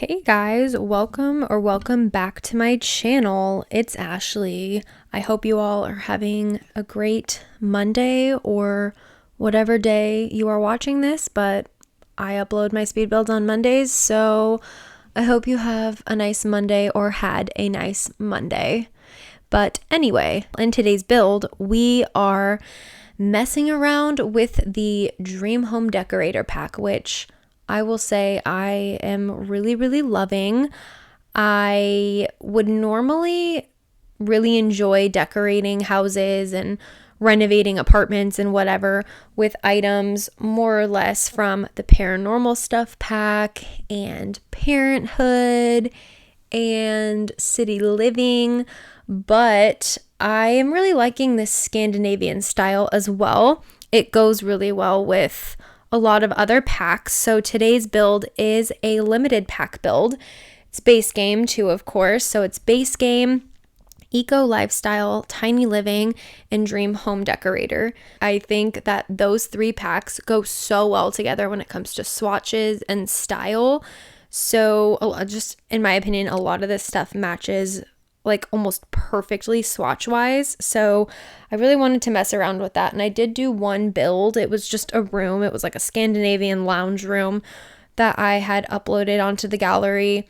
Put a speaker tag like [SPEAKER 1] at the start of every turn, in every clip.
[SPEAKER 1] Hey guys, welcome back to my channel. It's Ashley. I hope you all are having a great Monday or whatever day you are watching this, but I upload my speed builds on Mondays, so I hope you have a nice Monday or had a nice Monday. But anyway, in today's build, we are messing around with the Dream Home Decorator pack, which I will say I am really loving. I would normally really enjoy decorating houses and renovating apartments and whatever with items more or less from the paranormal stuff pack and parenthood and city living, but I am really liking this Scandinavian style as well. It goes really well with a lot of other packs. So today's build is a limited pack build. It's base game too, of course. So it's base game, eco lifestyle, tiny living, and dream home decorator. I think that those three packs go so well together when it comes to swatches and style. So just in my opinion, a lot of this stuff matches like almost perfectly swatch wise. So I really wanted to mess around with that. And I did do one build. It was just a room. It was like a Scandinavian lounge room that I had uploaded onto the gallery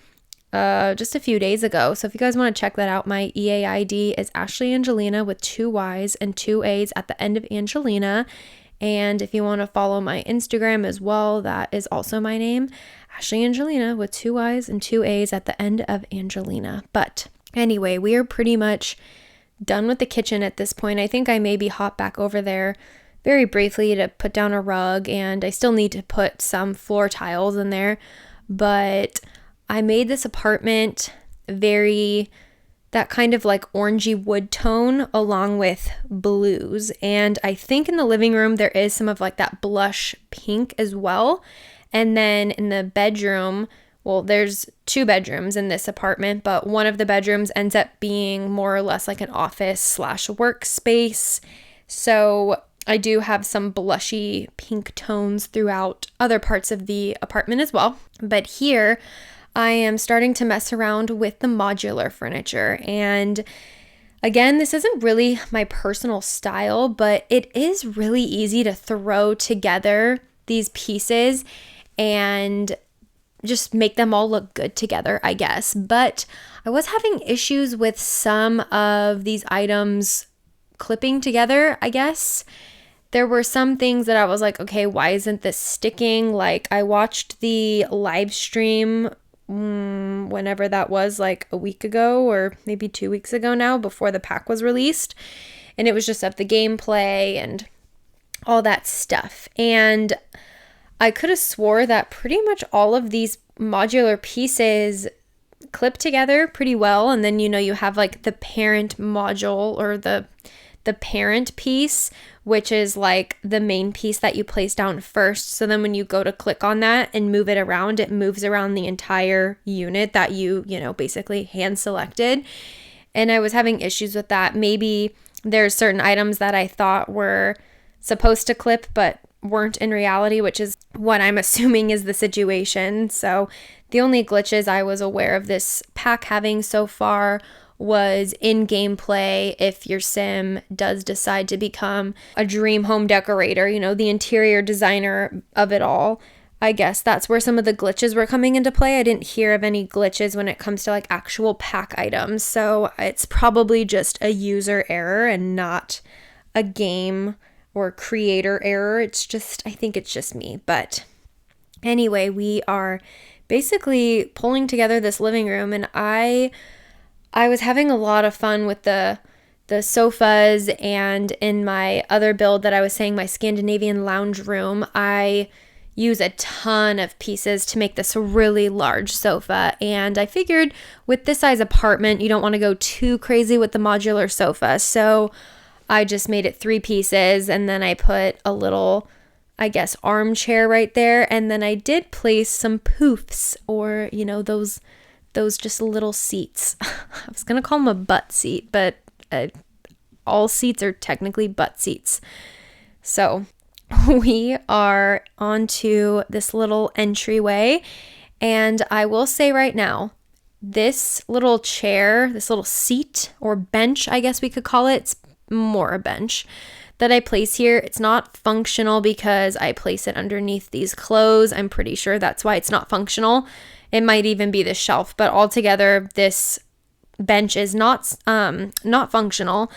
[SPEAKER 1] just a few days ago. So if you guys want to check that out, my EAID is ashleyyangelinaa with 2 Y's and 2 A's at the end of Angelina. And if you want to follow my Instagram as well, that is also my name, ashleyyangelinaa with 2 Y's and 2 A's at the end of Angelina. But anyway, we are pretty much done with the kitchen at this point. I think I maybe hop back over there very briefly to put down a rug, and I still need to put some floor tiles in there. But I made this apartment very that kind of like orangey wood tone along with blues. And I think in the living room there is some of like that blush pink as well. And then in the bedroom, well, there's 2 bedrooms in this apartment, but one of the bedrooms ends up being more or less like an office / workspace. So I do have some blushy pink tones throughout other parts of the apartment as well. But here I am starting to mess around with the modular furniture. And again, this isn't really my personal style, but it is really easy to throw together these pieces and just make them all look good together, I guess. But I was having issues with some of these items clipping together, I guess. There were some things that I was like, okay, why isn't this sticking? Like I watched the live stream whenever that was, like a week ago or maybe 2 weeks ago now, before the pack was released. And it was just of the gameplay and all that stuff. And I could have swore that pretty much all of these modular pieces clip together pretty well. And then, you have like the parent module or the parent piece, which is like the main piece that you place down first. So then when you go to click on that and move it around, it moves around the entire unit that you basically hand selected. And I was having issues with that. Maybe there's certain items that I thought were supposed to clip, but weren't in reality, which is what I'm assuming is the situation. So the only glitches I was aware of this pack having so far was in gameplay. If your sim does decide to become a dream home decorator, the interior designer of it all, I guess that's where some of the glitches were coming into play. I didn't hear of any glitches when it comes to like actual pack items. So it's probably just a user error and not a game or creator error. I think it's just me. But anyway, we are basically pulling together this living room, and I was having a lot of fun with the sofas. And in my other build that I was saying, my Scandinavian lounge room, I use a ton of pieces to make this a really large sofa. And I figured with this size apartment, you don't want to go too crazy with the modular sofa. So I just made it 3 pieces, and then I put a little, I guess, armchair right there. And then I did place some poofs, or, those just little seats. I was going to call them a butt seat, but all seats are technically butt seats. So we are onto this little entryway, And I will say right now, this little chair, this little seat or bench, I guess we could call it, it's more a bench that I place here, it's not functional because I place it underneath these clothes. I'm pretty sure that's why it's not functional. It might even be the shelf, but altogether this bench is not functional.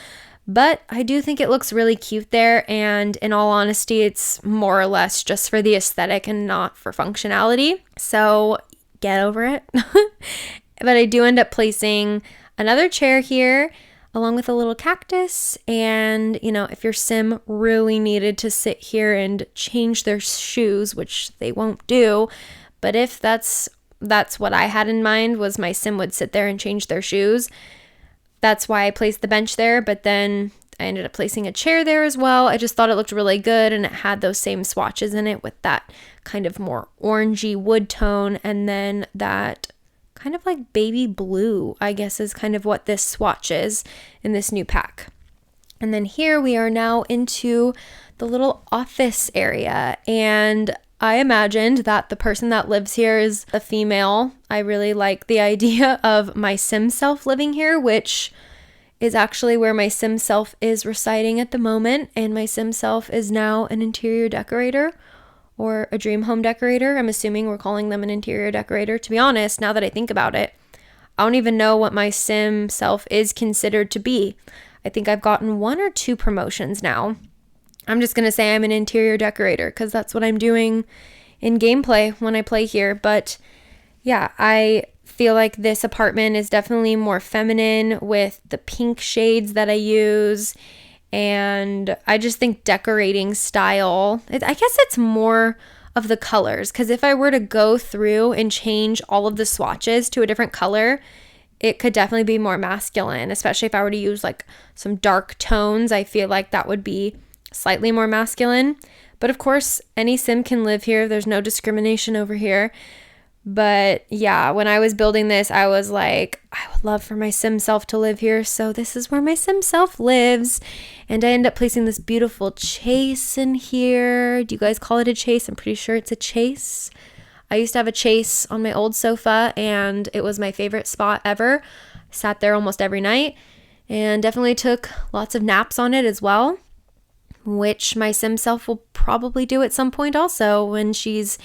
[SPEAKER 1] But I do think it looks really cute there, and in all honesty, it's more or less just for the aesthetic and not for functionality. So get over it. But I do end up placing another chair here along with a little cactus, and if your sim really needed to sit here and change their shoes, which they won't do, but if that's what I had in mind, was my sim would sit there and change their shoes. That's why I placed the bench there, but then I ended up placing a chair there as well. I just thought it looked really good, and it had those same swatches in it with that kind of more orangey wood tone, and then that kind of like baby blue, I guess, is kind of what this swatch is in this new pack. And then here we are now into the little office area, and I imagined that the person that lives here is a female. I really like the idea of my sim self living here, which is actually where my sim self is residing at the moment, and my sim self is now an interior decorator or a dream home decorator. I'm assuming we're calling them an interior decorator. To be honest, now that I think about it, I don't even know what my sim self is considered to be. I think I've gotten 1 or 2 promotions now. I'm just going to say I'm an interior decorator because that's what I'm doing in gameplay when I play here. But yeah, I feel like this apartment is definitely more feminine with the pink shades that I use. And I just think decorating style, I guess it's more of the colors, because if I were to go through and change all of the swatches to a different color, it could definitely be more masculine, especially if I were to use like some dark tones. I feel like that would be slightly more masculine. But of course, any sim can live here. There's no discrimination over here. But yeah, when I was building this, I was like, I would love for my sim self to live here. So this is where my sim self lives. And I end up placing this beautiful chase in here. Do you guys call it a chase? I'm pretty sure it's a chase. I used to have a chase on my old sofa, and it was my favorite spot ever. Sat there almost every night and definitely took lots of naps on it as well, which my sim self will probably do at some point also when she's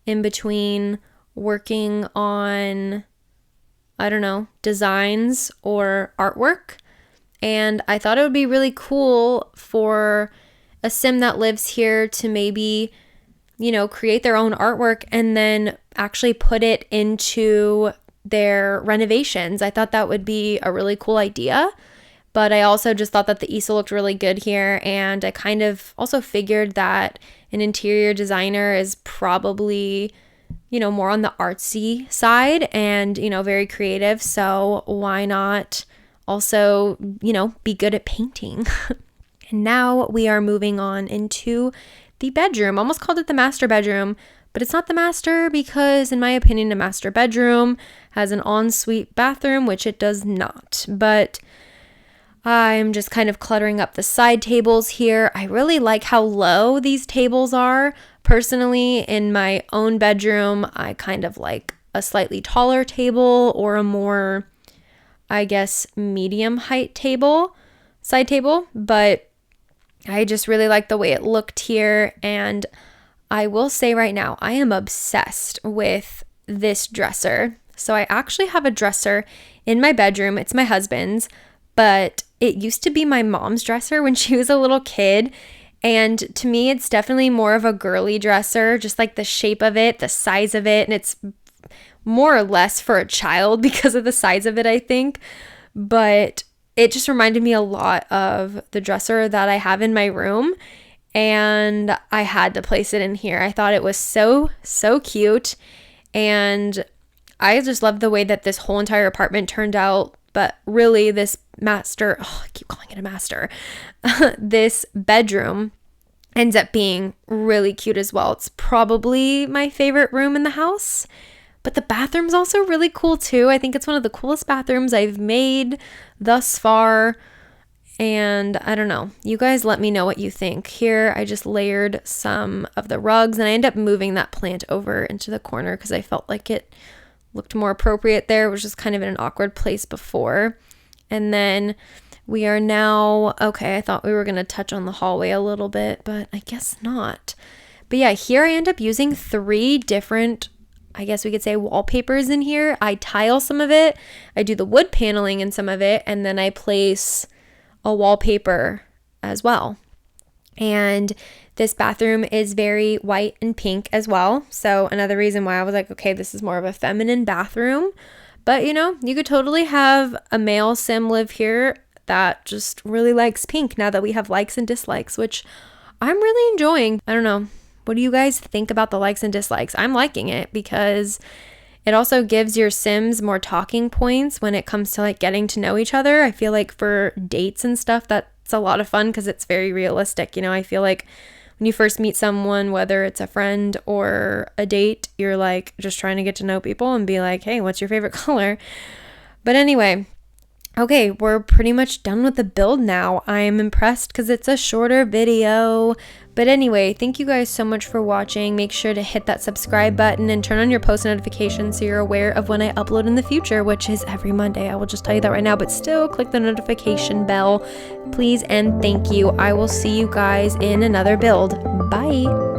[SPEAKER 1] in between working on, I don't know, designs or artwork. And I thought it would be really cool for a sim that lives here to maybe, create their own artwork and then actually put it into their renovations. I thought that would be a really cool idea. But I also just thought that the easel looked really good here. And I kind of also figured that an interior designer is probably, more on the artsy side and, very creative. So why not also, be good at painting? And now we are moving on into the bedroom. Almost called it the master bedroom, but it's not the master because, in my opinion, a master bedroom has an ensuite bathroom, which it does not. But I'm just kind of cluttering up the side tables here. I really like how low these tables are. Personally, in my own bedroom, I kind of like a slightly taller table or a more, I guess, medium height side table. But I just really like the way it looked here. And I will say right now, I am obsessed with this dresser. So I actually have a dresser in my bedroom. It's my husband's, but it used to be my mom's dresser when she was a little kid. And to me, it's definitely more of a girly dresser, just like the shape of it, the size of it. And it's more or less for a child because of the size of it, I think. But it just reminded me a lot of the dresser that I have in my room. And I had to place it in here. I thought it was so, so cute. And I just love the way that this whole entire apartment turned out. But really, this master, I keep calling it a master, this bedroom ends up being really cute as well. It's probably my favorite room in the house, but the bathroom's also really cool too. I think it's one of the coolest bathrooms I've made thus far. And I don't know, you guys let me know what you think. Here I just layered some of the rugs, and I ended up moving that plant over into the corner because I felt like it looked more appropriate there. It was just kind of in an awkward place before. And then we are now, okay, I thought we were going to touch on the hallway a little bit, but I guess not. But yeah, here I end up using 3 different, I guess we could say, wallpapers in here. I tile some of it, I do the wood paneling in some of it, and then I place a wallpaper as well. And this bathroom is very white and pink as well. So another reason why I was like, okay, this is more of a feminine bathroom. But you know, you could totally have a male sim live here that just really likes pink now that we have likes and dislikes, which I'm really enjoying. I don't know. What do you guys think about the likes and dislikes? I'm liking it because it also gives your Sims more talking points when it comes to like getting to know each other. I feel like for dates and stuff, that's a lot of fun because it's very realistic. You know, I feel like when you first meet someone, whether it's a friend or a date, you're like just trying to get to know people and be like, hey, what's your favorite color? But anyway, okay, we're pretty much done with the build now. I'm impressed because it's a shorter video. But anyway, thank you guys so much for watching. Make sure to hit that subscribe button and turn on your post notifications so you're aware of when I upload in the future, which is every Monday. I will just tell you that right now, but still click the notification bell, please, and thank you. I will see you guys in another build. Bye.